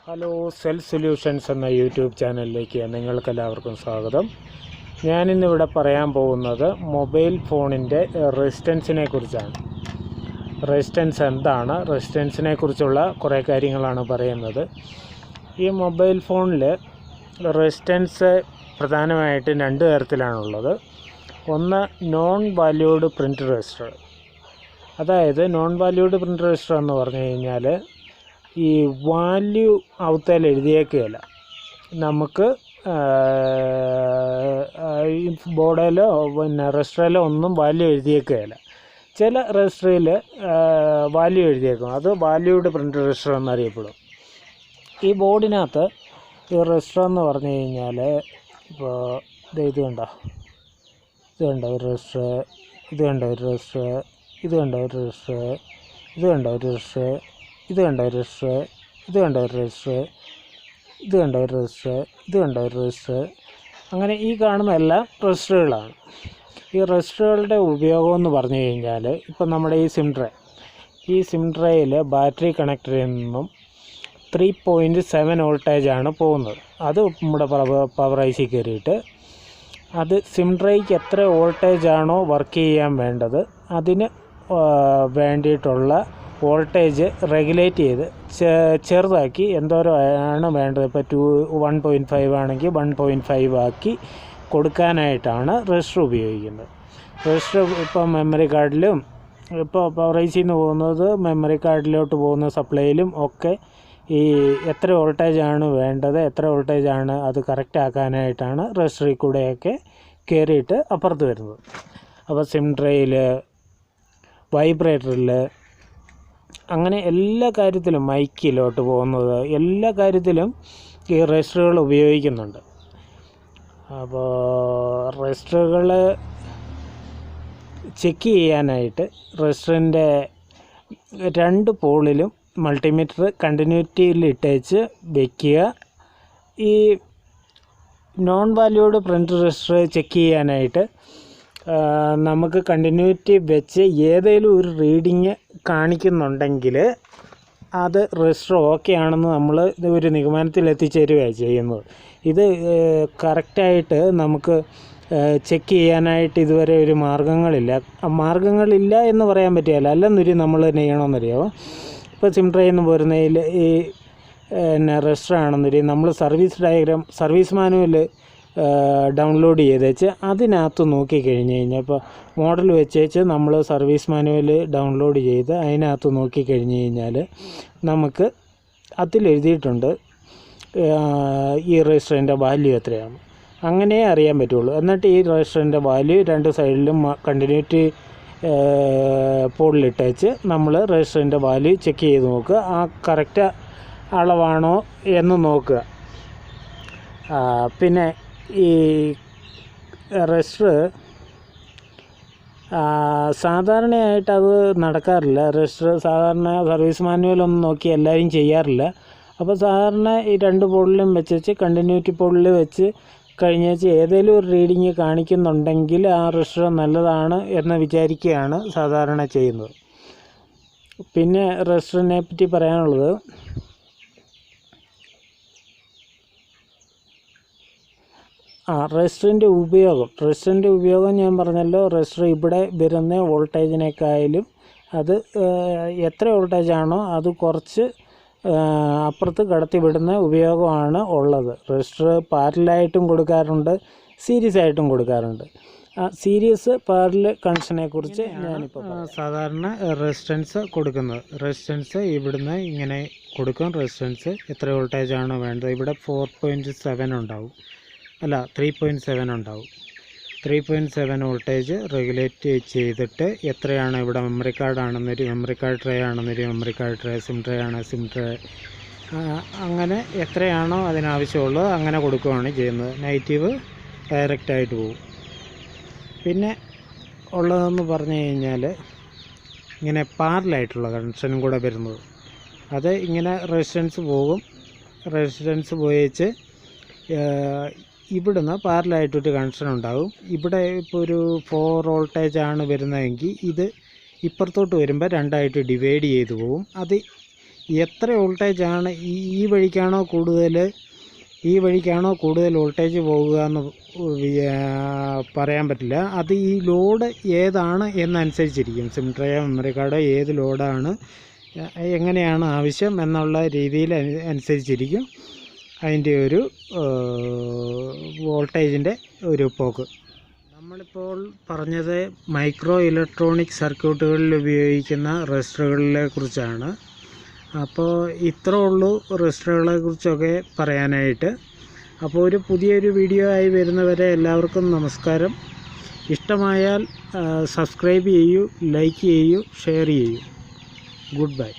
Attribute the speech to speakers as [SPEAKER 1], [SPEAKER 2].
[SPEAKER 1] Hello, self solutions എന്ന YouTube ചാനലിലേക്ക് നിങ്ങൾക്കെല്ലാവർക്കും സ്വാഗതം. ഞാനിന്നിവിടെ പറയാൻ പോകുന്നത് മൊബൈൽ ഫോണിൻ്റെ റെസിസ്റ്റൻസിനെ കുറിച്ചാണ്. റെസിസ്റ്റൻസ് എന്താണ്, റെസിസ്റ്റൻസിനെ കുറിച്ചുള്ള കുറേ കാര്യങ്ങളാണ് പറയുന്നത്. ഈ മൊബൈൽ ഫോണിൽ റെസിസ്റ്റൻസ് പ്രധാനമായിട്ട് രണ്ട് തരത്തിലാണുള്ളത്. ഒന്ന് നോൺ വാല്യൂഡ് പ്രിൻ്റ് രജിസ്റ്റർ. അതായത് നോൺ വാല്യൂഡ് പ്രിൻ്റ് രജിസ്റ്റർ എന്ന് പറഞ്ഞു കഴിഞ്ഞാൽ ഈ വാല്യൂ അവത്തേൽ എഴുതിയേക്കുകയില്ല. നമുക്ക് ഈ ബോർഡിലോ രജിസ്റ്ററിലോ ഒന്നും വാല്യൂ എഴുതിയേക്കുകയില്ല. ചില രജിസ്റ്ററിൽ വാല്യൂ എഴുതിയേക്കും. അത് വാല്യൂഡ് പ്രിൻ്റ് രജിസ്റ്റർ എന്നറിയപ്പെടും. ഈ ബോർഡിനകത്ത് ഈ രജിസ്റ്റർ എന്ന് പറഞ്ഞു കഴിഞ്ഞാൽ ഇപ്പോൾ ഇത് കണ്ടോ ഒരു രജിസ്റ്റർ, ഇത് കണ്ട ഒരു രജിസ്റ്റർ, ഇത് കണ്ട ഒരു രജിസ്റ്റർ, ഇത് കണ്ട ഒരു രജിസ്റ്റർ, ഇത് കണ്ട ഒരു രജിസ്റ്റർ, ഇത് കണ്ട ഒരു രജിസ്റ്റർ, ഇത് കണ്ട ഒരു രജിസ്റ്റർ, ഇത് കണ്ട ഒരു രജിസ്റ്റർ. അങ്ങനെ ഈ കാണുന്ന എല്ലാം രജിസ്റ്ററുകളാണ്. ഈ രജിസ്റ്ററുകളുടെ ഉപയോഗം എന്ന് പറഞ്ഞു കഴിഞ്ഞാൽ ഇപ്പം നമ്മുടെ ഈ സിം ട്രേയിൽ ബാറ്ററി കണക്ടറിൽ നിന്നും 3.7 വോൾട്ടേജാണ് പോകുന്നത്. അത് നമ്മുടെ പവർ ഐസി കയറിയിട്ട് അത് സിം ട്രേക്ക് എത്ര വോൾട്ടേജാണോ വർക്ക് ചെയ്യാൻ വേണ്ടത് അതിന് വേണ്ടിയിട്ടുള്ള വോൾട്ടേജ് റെഗുലേറ്റ് ചെയ്ത് ചെറുതാക്കി എന്തോരം ആണ് വേണ്ടത്. ഇപ്പോൾ 1.5 ആണെങ്കിൽ 1.5 ആക്കി കൊടുക്കാനായിട്ടാണ് രജിസ്റ്റർ ഉപയോഗിക്കുന്നത്. രജിസ്റ്റർ ഇപ്പോൾ മെമ്മറി കാർഡിലും ഇപ്പോൾ പവർ ഐസിയിൽ നിന്ന് പോകുന്നത് മെമ്മറി കാർഡിലോട്ട് പോകുന്ന സപ്ലൈയിലും ഒക്കെ ഈ എത്ര വോൾട്ടേജാണ് വേണ്ടത്, എത്ര വോൾട്ടേജാണ് അത് കറക്റ്റ് ആക്കാനായിട്ടാണ് രജിസ്റ്ററിൽ കൂടെയൊക്കെ കയറിയിട്ട് അപ്പുറത്ത് വരുന്നത്. അപ്പോൾ സിം ട്രേയിൽ, വൈബ്രേറ്ററിൽ, അങ്ങനെ എല്ലാ കാര്യത്തിലും, മൈക്കിലോട്ട് പോകുന്നത് എല്ലാ കാര്യത്തിലും ഈ രജിസ്റ്ററുകൾ ഉപയോഗിക്കുന്നുണ്ട്. അപ്പോൾ രജിസ്റ്ററുകൾ ചെക്ക് ചെയ്യാനായിട്ട് രജിസ്റ്ററിൻ്റെ രണ്ട് പോളിലും മൾട്ടിമീറ്റർ കണ്ടിന്യൂറ്റിയിൽ ഇട്ടേച്ച് വയ്ക്കുക. ഈ non valued print register check ചെയ്യാനായിട്ട് നമുക്ക് കണ്ടിന്യൂറ്റി വെച്ച് ഏതെങ്കിലും ഒരു റീഡിങ് കാണിക്കുന്നുണ്ടെങ്കിൽ അത് രജിസ്റ്റർ ഓക്കെ ആണെന്ന് നമ്മൾ ഒരു നിഗമനത്തിൽ എത്തിച്ചേരുകയാണ് ചെയ്യുന്നത്. ഇത് കറക്റ്റായിട്ട് നമുക്ക് ചെക്ക് ചെയ്യാനായിട്ട് ഇതുവരെ ഒരു മാർഗങ്ങളില്ല എന്ന് പറയാൻ പറ്റുകയില്ല. അല്ലെന്നൊരു നമ്മൾ തന്നെ ചെയ്യണമെന്നറിയാമോ. ഇപ്പോൾ സിം ട്രേയിൽ നിന്ന് പോരുന്നതിൽ ഈ രജിസ്റ്റർ ആണെന്നൊരു നമ്മൾ സർവീസ് മാനുവൽ ഡൗൺലോഡ് ചെയ്തേച്ച് അതിനകത്ത് നോക്കിക്കഴിഞ്ഞ് കഴിഞ്ഞാൽ ഇപ്പോൾ മോഡൽ വെച്ചേച്ച് നമ്മൾ സർവീസ് മാനുവൽ ഡൗൺലോഡ് ചെയ്ത് അതിനകത്ത് നോക്കിക്കഴിഞ്ഞ് കഴിഞ്ഞാൽ നമുക്ക് അതിലെഴുതിയിട്ടുണ്ട് ഈ രജിസ്റ്ററിൻ്റെ വാല്യൂ എത്രയാണ്. അങ്ങനെ അറിയാൻ പറ്റുള്ളൂ. എന്നിട്ട് ഈ രജിസ്റ്ററിൻ്റെ വാല്യൂ രണ്ട് സൈഡിലും കണ്ടിന്യൂറ്റി പോളിലിട്ടേച്ച് നമ്മൾ രജിസ്റ്ററിൻ്റെ വാല്യൂ ചെക്ക് ചെയ്ത് നോക്കുക. ആ കറക്റ്റ് അളവാണോ എന്ന് നോക്കുക. പിന്നെ ഈ രജിസ്റ്റർ സാധാരണയായിട്ട് അത് നടക്കാറില്ല. രജിസ്റ്റർ സാധാരണ സർവീസ് മാനുവലൊന്നും നോക്കി എല്ലാവരും ചെയ്യാറില്ല. അപ്പോൾ സാധാരണ ഈ രണ്ട് പോളിലും വെച്ച് കണ്ടിന്യൂറ്റി പോളിൽ വെച്ച് കഴിഞ്ഞേച്ച് ഏതെങ്കിലും ഒരു റീഡിങ് കാണിക്കുന്നുണ്ടെങ്കിൽ ആ രജിസ്റ്റർ നല്ലതാണ് എന്ന് വിചാരിക്കുകയാണ് സാധാരണ ചെയ്യുന്നത്. പിന്നെ രജിസ്റ്ററിനെ പറ്റി പറയാനുള്ളത്, രജിസ്റ്ററിൻ്റെ ഉപയോഗം ഞാൻ പറഞ്ഞല്ലോ. രജിസ്റ്റർ ഇവിടെ വരുന്ന വോൾട്ടേജിനേക്കാളും അത് എത്ര വോൾട്ടേജാണോ അത് കുറച്ച് അപ്പുറത്ത് കടത്തിവിടുന്ന ഉപയോഗമാണ് ഉള്ളത്. രജിസ്റ്റർ പാരലായിട്ടും കൊടുക്കാറുണ്ട്, സീരീസ് ആയിട്ടും കൊടുക്കാറുണ്ട്. സീരീസ് പാരൽ കണക്ഷനെ കുറിച്ച് ഞാനിപ്പോൾ സാധാരണ റെസിസ്റ്റൻസ് കൊടുക്കുന്നത്. റെസിസ്റ്റൻസ് ഇവിടുന്ന് ഇങ്ങനെ കൊടുക്കും. റെസിസ്റ്റൻസ് എത്ര വോൾട്ടേജാണോ വേണ്ടത്. ഇവിടെ 4.7 ഉണ്ടാവും, അല്ല 3.7 ഉണ്ടാവും. 3.7 വോൾട്ടേജ് റെഗുലേറ്റ് ചെയ്തിട്ട് എത്രയാണ് ഇവിടെ മെമ്മറി കാർഡ് ആണെന്നൊരു മെമ്മറി കാർഡ് ട്രേ ആണെന്നൊരു memory card tray, SIM tray ആണ് സിം ട്രേ, അങ്ങനെ എത്രയാണോ അതിനാവശ്യമുള്ളത് അങ്ങനെ കൊടുക്കുകയാണ് ചെയ്യുന്നത്. നെഗറ്റീവ് ഡയറക്റ്റായിട്ട് പോകും. പിന്നെ ഉള്ളതെന്ന് പറഞ്ഞു കഴിഞ്ഞാൽ ഇങ്ങനെ പാരലായിട്ടുള്ള കണക്ഷനും കൂടെ വരുന്നത്. അത് ഇങ്ങനെ റെസിസ്റ്റൻസ് പോകും. റെസിസ്റ്റൻസ് പോയേച്ച് ഇവിടുന്ന് പാരലായിട്ടൊരു കണക്ഷൻ ഉണ്ടാകും. ഇവിടെ ഇപ്പോൾ ഒരു 4 വോൾട്ടേജാണ് വരുന്നതെങ്കിൽ ഇത് ഇപ്പുറത്തോട്ട് വരുമ്പോൾ രണ്ടായിട്ട് ഡിവൈഡ് ചെയ്തു പോകും. അത് എത്ര വോൾട്ടേജാണ് ഈ വഴിക്കാണോ കൂടുതൽ വോൾട്ടേജ് പോകുക എന്ന് പറയാൻ പറ്റില്ല. അത് ഈ ലോഡ് ഏതാണ് എന്നനുസരിച്ചിരിക്കും. സിം ട്രേയോ മെമ്മറി കാർഡോ ഏത് ലോഡാണ് എങ്ങനെയാണ് ആവശ്യം എന്നുള്ള രീതിയിൽ അനുസരിച്ചിരിക്കും അതിൻ്റെ ഒരു വോൾട്ടേജിൻ്റെ ഒരു പോക്ക്. നമ്മളിപ്പോൾ പറഞ്ഞത് മൈക്രോ ഇലക്ട്രോണിക് സർക്യൂട്ടുകളിൽ ഉപയോഗിക്കുന്ന റെസിസ്റ്ററുകളെ കുറിച്ചാണ്. അപ്പോൾ ഇത്രേ ഉള്ളൂ റെസിസ്റ്ററുകളെ കുറിച്ചൊക്കെ പറയാനായിട്ട്. അപ്പോൾ ഒരു പുതിയൊരു വീഡിയോ ആയി വരുന്നവരെ എല്ലാവർക്കും നമസ്കാരം. ഇഷ്ടമായാൽ സബ്സ്ക്രൈബ് ചെയ്യൂ, ലൈക്ക് ചെയ്യൂ, ഷെയർ ചെയ്യൂ. Good bye.